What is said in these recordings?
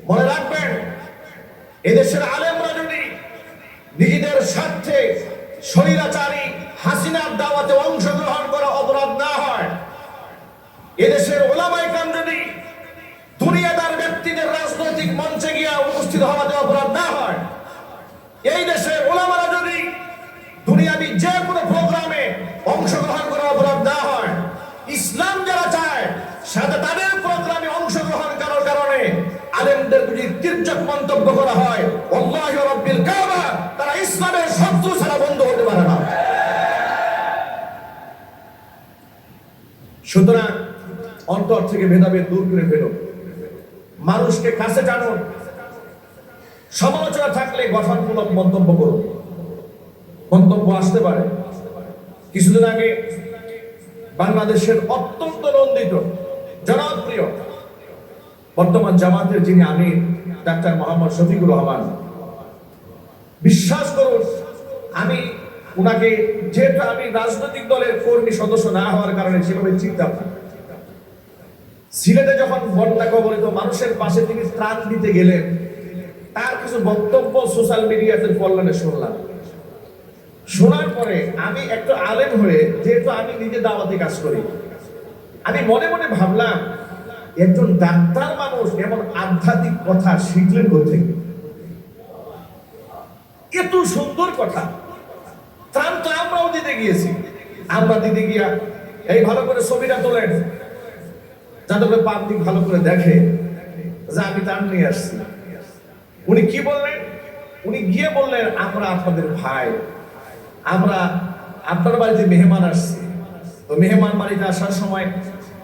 মনে রাখবেন, এদেশের আলেমরা যদি নিজেদের স্বার্থে স্বৈরাচারী হাসিনার দাওয়াতে অংশগ্রহণ করা অপরাধ না হয়, এদেশের ওলামায়ে কেরাম যদি দুনিয়াদার ব্যক্তিদের রাজনৈতিক মঞ্চে গিয়ে উপস্থিত হওয়াতে অপরাধ না হয়, এই দেশের ওলামারা যদি দুনিয়াবি যে কোনো প্রোগ্রামে অংশগ্রহণ করা অপরাধ না হয়, ইসলাম যারা চায় সাথে তাদের প্রোগ্রামে অংশগ্রহণ করার কারণে আলেমদের যদি তির্যক মন্তব্য করা হয়, আল্লাহু রাব্বিল কাবা, তারা ইসলামের শত্রু ছাড়া বন্ধ হতে পারে না। সুতরাং অন্তর থেকে ভেদাভেদ দূর করে ফেলো, মানুষকে কাছে টানুন, সমালোচনা থাকলে গঠনমূলক মন্তব্য করুন। মন্তব্য আসতে পারে। কিছুদিন আগে বাংলাদেশের অত্যন্ত নন্দিত জনপ্রিয় বর্তমান জামাতের যিনি আমির ডাক্তার মোহাম্মদ শফিকুর রহমান, বিশ্বাস করুন, আমি উনাকে, যেহেতু আমি রাজনৈতিক দলের কর্মী সদস্য না হওয়ার কারণে সেভাবে চিন্তা না, সিলেটে যখন বন্যা কবলিত মানুষের পাশে তিনি ত্রাণ দিতে গেলেন, তার কিছু বক্তব্য সোশ্যাল মিডিয়াতে কল্যাণে শুনলাম। শোনার পরে আমি একটা আলেম হয়ে, যেহেতু আমি নিজে দাওয়াতে কাজ করি, আমি মনে মনে ভাবলাম, একজন ডাক্তার মানুষ এমন আধ্যাত্মিক কথা শিখলেন কোথেকে? এত সুন্দর কথা। ত্রাণ তো আমরাও দিতে গিয়েছি, আমরা দিতে গিয়া এই ভালো করে ছবিটা তোলেন, যাতে করে পাবলিক ভালো করে দেখে যে আমি ত্রাণ নিয়ে আসছি। উনি কি বললেন? উনি গিয়ে বললেন, আমরা আপনাদের ভাই, আমরা আপনার বাড়িতে মেহমান আসছি, তো মেহমান বাড়িতে আসার সময়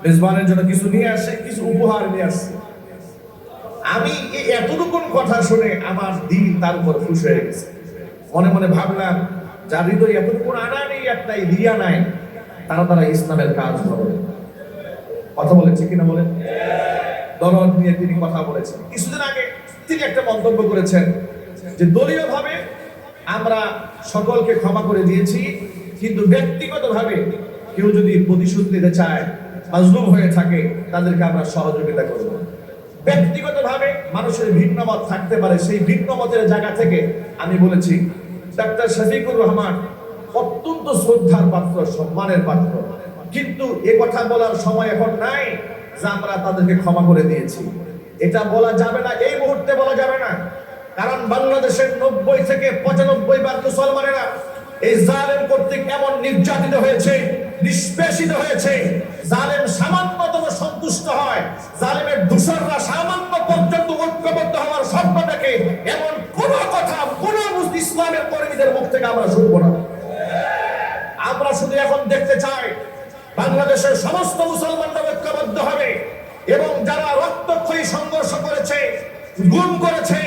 মেজবানের জন্য কিছু নিয়ে আসে, কিছু উপহার নিয়ে আসছে। আমি এই এতটুকু কথা শুনে আমার দিল তার উপর খুশ হয়ে গেছে। মনে মনে ভাবলাম, যার হৃদয় এতটুকু আনা নেই, একটাই রিয়া নাই, তারা ইসলামের কাজ করে। কথা বলেছে কিনা বলেন? দরদ নিয়ে তিনি কথা বলেছেন। কিছুদিন আগে তিনি একটা মন্তব্য করেছেন যে দলীয় ভাবে আমরা সকলকে ক্ষমা করে দিয়েছি, কিন্তু ব্যক্তিগতভাবে কেউ যদি প্রতিশোধ নিতে চায়, মাজলুম হয়ে থাকে, তাদেরকে আমরা সহযোগিতা করব। ব্যক্তিগতভাবে মানুষের ভিন্ন মত থাকতে পারে, সেই ভিন্ন মতের জায়গা থেকে আমি বলেছি, ডাক্তার শফিকুর রহমান অত্যন্ত শ্রদ্ধার পাত্র, সম্মানের পাত্র, কিন্তু এ কথা বলার সময় এখন নাই যে আমরা তাদেরকে ক্ষমা করে দিয়েছি। এটা বলা যাবে না, এই মুহূর্তে বলা যাবে না, কারণ বাংলাদেশের 90 থেকে 95% মুসলমানেরা এই জালেম কর্তৃক এমন নির্যাতিত হয়েছে, নিষ্পেষিত হয়েছে। জালেম সামান্যতম সন্তুষ্ট হয়, জালেমের দূষররা সামান্য পর্যন্ত ঐক্যবদ্ধ হওয়ার স্বপ্ন দেখে, এমন কোন কথা কোন ইসলামের কর্মীদের মুখ থেকে আমরা শুনবো না। আমরা শুধু এখন দেখতে চাই বাংলাদেশের সমস্ত মুসলমানরা ঐক্যবদ্ধ হবে এবং যারা রক্তক্ষয়ী সংঘর্ষ করেছে, গুম করেছে,